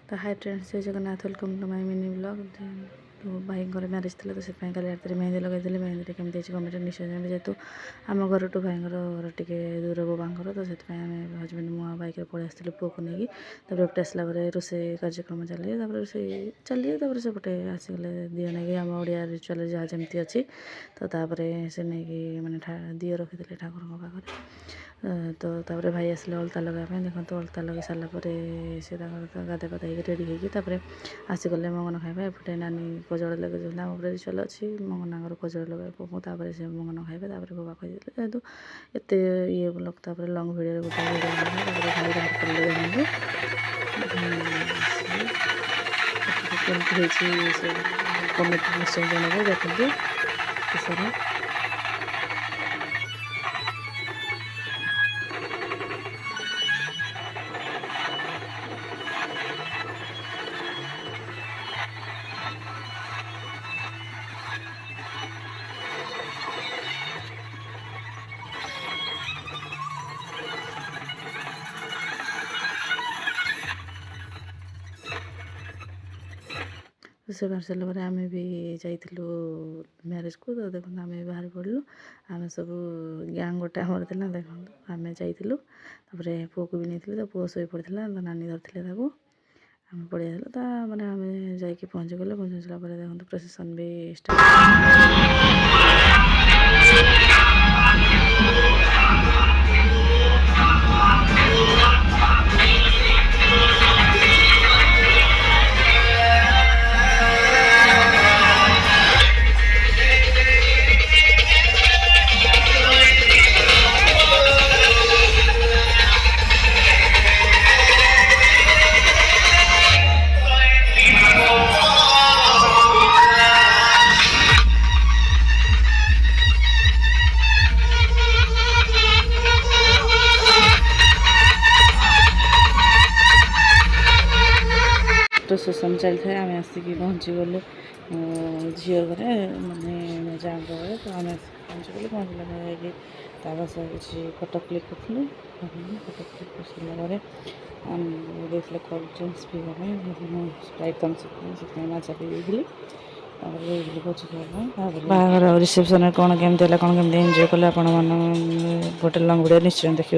तो hi friends जय Jagannath welcome to my mini blog. तो भाई मैरेज थी तो से कल रात मेहंदी लगे मेहंदी केमती कमेंट निश्चय जानवे जेहतु आम घर टू भाई घर टे दूर बोबांर तो से हजबैंड मु बैक पलि आसलु पुआ को लेकिन एपटे आसला रोसे कार्यक्रम चलिए रोसे चलिए सेपटे आसीगले दिए नहीं आम ओडिया रिचुअल जहाँ जमी अच्छी तो से नहीं मैंने दिए रखी ठाकुर पाखे तो भाई आसिले अलता लगाया देखो अलता लगे सारापर से गाधा पाधा रेडी होगी आसीगले मंगन खाଇବା एपटे नानी कजल लगे आम रिचुअल अच्छी मंगनागर कजल लगे से मंगन खाइबे बाबा कही जेहतु एत ये ब्लॉग लंग भिडियो गोटे भिडियो भाई बाहर कले कमी कमेंट निश्चय जनइबे देखते शेषे से बाहर सारा आम भी जाइलु मैरेज को तो देखो आम बाहर पड़ू आम सब गैंग गोटे आमर थी देखो आम जाइलु पुआ को भी नहीं तो पुआ शो पड़ा तो नानी धरती आम पड़े तो मैंने आम जा पहुँची गले पहुँचला देखो प्रोसेसन भी स्टार्ट प्रोसेसन चली था आम आसिक पहुँची गलु झील घरे मानने जहाँ घरे तो आम पहुँची गलु पहुँचला जा किसी फोटो क्लिक करूँ फोटो क्लिक कर सारे आम देखिए कोल्ड ड्रिंक्स पीवा स्प्राइट थम्स मजा पी भोजी खावा बाहर रिसेप्शन कौन केमती कौन केमती एंजॉय कले आप गोटे लंग भिडियो निश्चय देखिए।